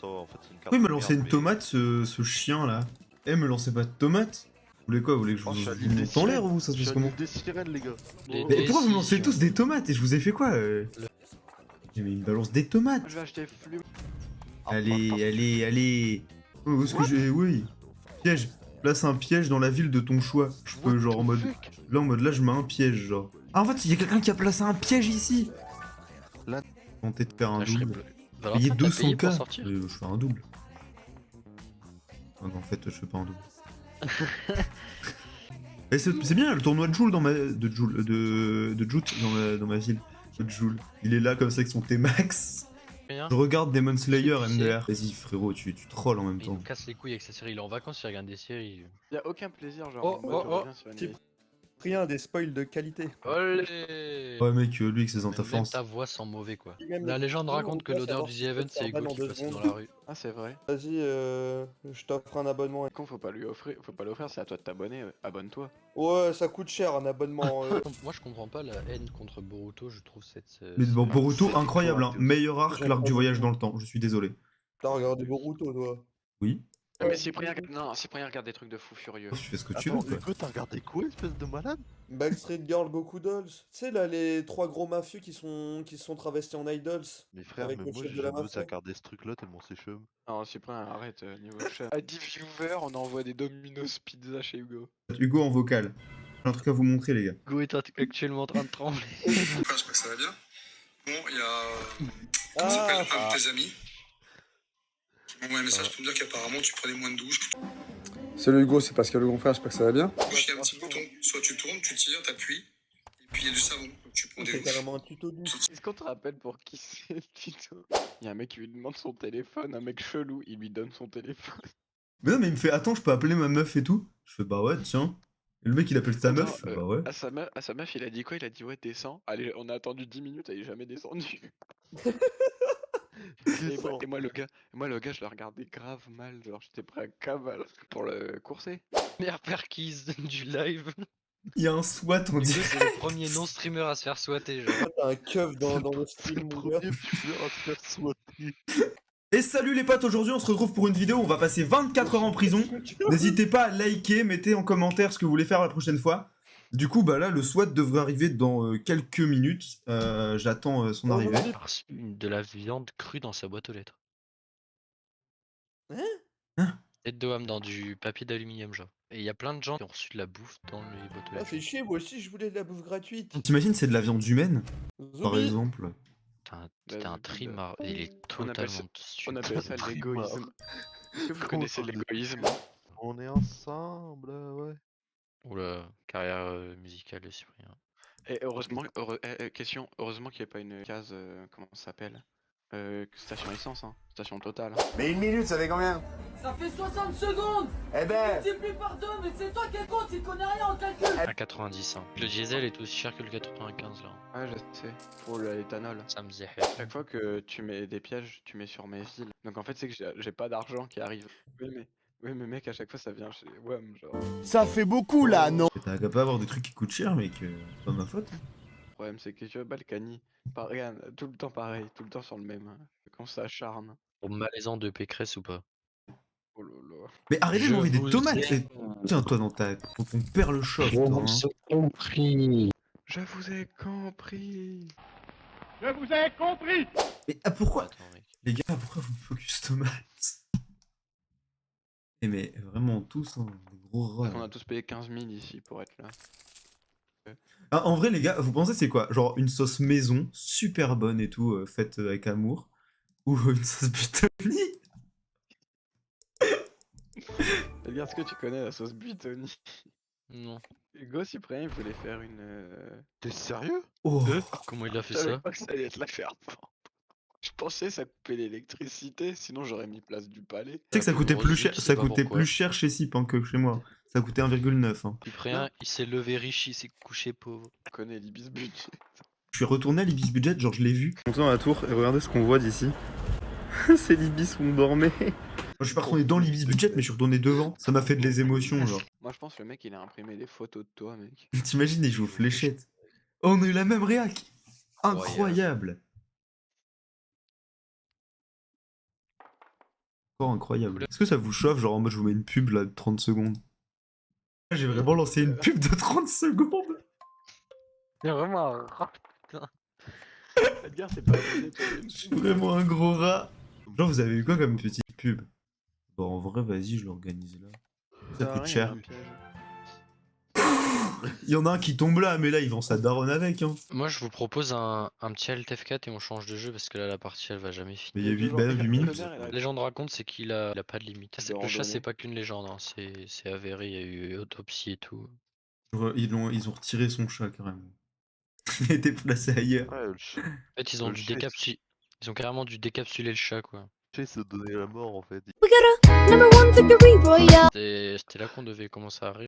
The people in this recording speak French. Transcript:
ça va, en fait, c'est une carte. Oui, il m'a de lancé merde, une mais- tomate, ce chien là. Eh, me lancez pas de tomate. Vous voulez quoi? Vous voulez que je Oh, je suis à vous l'île des monte en l'air sirènes. ou ça se Je suis passe à comment? l'île des sirènes, les gars. Les Mais pourquoi vous me lancez décisions. tous des tomates? Et je vous ai fait quoi Mais il me balance des tomates. Je vais acheter Flume. Allez. Oh, où est-ce que j'ai... Oui. Piège. Là, c'est un piège dans la ville de ton choix. Je peux, genre, en mode... Là, en mode, là, je mets un piège, genre. Ah, en fait, il y a quelqu'un qui a placé un piège ici. Là. Tenter de faire un Là, je serais double. bleu. Payer Valentin, t'as payé 200K. pour sortir Je fais un double. Ah non, en fait, je fais pas un double. Et c'est bien, le tournoi de Joule dans ma... De Joule... De Joute dans ma ville. De Joule. Il est là, comme ça, avec son T-Max. Rien. Je regarde Demon Slayer, Tu sais- MDR. Vas-y, frérot, tu trolls en même Il temps. nous casse les couilles avec sa série. Il est en vacances, il regarde des séries. Y'a aucun plaisir, genre. Oh, en mode, je oh, reviens sur une type. idée. Rien, des spoils de qualité. Olé Ouais, mec, lui, avec ses Même interférences. ta voix sent mauvais quoi. Même La le légende film, raconte on que peut l'odeur savoir du si The Event ça c'est va Ego dans qui 2 passait dans secondes. la rue. Ah, c'est vrai. Vas-y, je t'offre un abonnement. Con, faut pas lui offrir, faut pas l'offrir, c'est à toi de t'abonner. Abonne-toi. Ouais, ça coûte cher un abonnement. Moi je comprends pas la haine contre Boruto, je trouve cette. Mais bon, série- Boruto, c'est incroyable, hein. plutôt rapide. Meilleur arc, l'arc du voyage dans le temps. Je suis désolé. T'as regardé Boruto, toi. Oui. Mais Cyprien, non, Cyprien regarde des trucs de fou furieux. Tu fais ce que tu Attends, veux, quoi. Hugo, t'as regardé quoi, espèce de malade? Backstreet Girl, Goku Dolls. Tu sais, là, les 3 gros mafieux qui se sont travestis en idols. Mais frère, Avec mais le moi chef j'ai de la jamais osé mafia. regarder ce truc-là tellement c'est chum. Non, Cyprien, arrête, niveau chat. À 10 viewers, on envoie des Domino's Pizza chez Hugo. Hugo en vocal. J'ai un truc à vous montrer, les gars. Hugo est actuellement en train de trembler. J'espère que ça va bien. Bon, il y a. Comment s'appelle un de tes amis qui m'a envoyé un message pour me dire qu'apparemment tu prenais moins de douches. Salut Hugo, c'est Pascal le Grand-Frère, j'espère que ça va bien. Il y a un petit bouton. Soit tu tournes, tu tires, t'appuies, et puis il y a du savon. Donc tu prends des C'est douches. carrément un tuto du. Est-ce qu'on te rappelle pour qui c'est le tuto? Il y a un mec qui lui demande son téléphone, un mec chelou, il lui donne son téléphone. Mais non, mais il me fait, attends, je peux appeler ma meuf et tout. Je fais, bah ouais, tiens. Et le mec, il appelle sa Attends, meuf. Bah ouais. À sa meuf, il a dit quoi? Il a dit ouais, descends. Allez, on a attendu 10 minutes, elle est jamais descendue. Et moi, le gars, je le regardais grave mal. Genre, j'étais prêt à cavale pour le courser. Première perquise du live. Il y a un SWAT, on Hugo dit. c'est le premier non-streamer à se faire swatter genre. T'as un keuf dans le C'est stream, le mon gars. premier tueur à se faire swatter. Et salut les potes, aujourd'hui on se retrouve pour une vidéo où on va passer 24 heures en prison. N'hésitez pas à liker, mettez en commentaire ce que vous voulez faire la prochaine fois. Du coup, bah là, le SWAT devrait arriver dans quelques minutes. J'attends son arrivée. Il a reçu de la viande crue dans sa boîte aux lettres. Hein Tête de ham dans du papier d'aluminium genre. Et il y a plein de gens qui ont reçu de la bouffe dans les boîtes aux Ah, lettres. fais chier, moi aussi je voulais de la bouffe gratuite. T'imagines, c'est de la viande humaine, par Zombie. exemple. C'était un trimar, il est On appelle totalement On appelle ça l'égoïsme. Est-ce que vous connaissez l'égoïsme? On est ensemble, ouais. Oula, carrière musicale de Cyprien. Et heureusement, question, heureusement qu'il n'y a pas une case, comment ça s'appelle? Station essence, hein. Station totale. Hein. Mais une minute, ça fait combien? Ça fait 60 secondes. Eh ben, Multiplie par 2, mais c'est toi qui compte, il connaît rien en calcul. À 90 hein. Le diesel est aussi cher que le 95 là. Ouais, je sais. Pour l'éthanol. Ça me faisait Chaque fois que tu mets des pièges, tu mets sur mes fils. Donc en fait, c'est que j'ai pas d'argent qui arrive. Oui, mais mec, à chaque fois, ça vient chez WAM, genre. ça fait beaucoup là, non? T'as qu'à pas avoir des trucs qui coûtent cher, mec. C'est pas ma faute. Le problème, c'est que tu vois, Balkany, regarde, tout le temps pareil, tout le temps sur le même. Hein. Quand ça acharne. Pour malaisant de Pécresse ou pas? Oh là là. Mais arrêtez de Je m'envoyer des vous tomates. ai- Tiens, toi, dans ton père le choc. Je toi, vous hein. ai compris. Je vous ai compris. Mais pourquoi Attends mec. les gars, pourquoi vous me focus tomates? Eh mais vraiment tous, hein, des gros Parce qu'on rats. a tous payé 15 000 ici pour être là. Ah, en vrai, les gars, vous pensez c'est quoi? Genre une sauce maison, super bonne et tout, faite avec amour, ou une sauce buitoni? Regarde ce que tu connais la sauce Buitoni. Non. Hugo Cyprien, il voulait faire une. T'es sérieux? Oh, Comment il a fait Je savais ça? pas que ça allait être la faire. Je pensais que ça coupait l'électricité, sinon j'aurais mis place du palais. tu sais que ça coûtait plus cher, tu sais ça pas coûtait pourquoi. plus cher chez Sip hein, que chez moi. Ça coûtait 1,9. Hein. Cyprien, il s'est levé riche, il s'est couché pauvre. On connaît l'Ibis Budget. Je suis retourné à l'Ibis Budget, genre je l'ai vu. Montons dans la tour et regardez ce qu'on voit d'ici. C'est l'Ibis où on dormait. Moi, je suis pas retourné dans l'Ibis Budget, mais je suis retourné devant. Ça m'a fait de les émotions, genre. Moi je pense que le mec il a imprimé des photos de toi, mec. T'imagines, il joue aux fléchettes. Oh, on a eu la même réac. Incroyable. Encore incroyable. Est-ce que ça vous chauffe, genre en mode je vous mets une pub là de 30 secondes? J'ai vraiment lancé une pub de 30 secondes. C'est vraiment un rat. Edgar, c'est pas abonné, toi. Je suis vraiment un gros rat. Genre vous avez eu quoi comme petite pub? Bon en vrai vas-y je l'organise là. Ça coûte cher. Il y en a un qui tombe là, mais là il vend sa daronne avec hein. Moi je vous propose un petit Alt F4 et on change de jeu parce que là la partie elle va jamais Mais finir. il y a 8 minutes. La légende raconte c'est qu'il a pas de limite. Des Le chat randonnées. c'est pas qu'une légende, hein. C'est avéré, il y a eu autopsie et tout. Ils ont retiré son chat carrément. Il a été placé ailleurs. Ouais, le chat, En fait ils ont Le dû chat, décapsuler. Ils ont carrément dû décapsuler le chat quoi. il se donnait la mort en fait. C'était là qu'on devait commencer à arriver.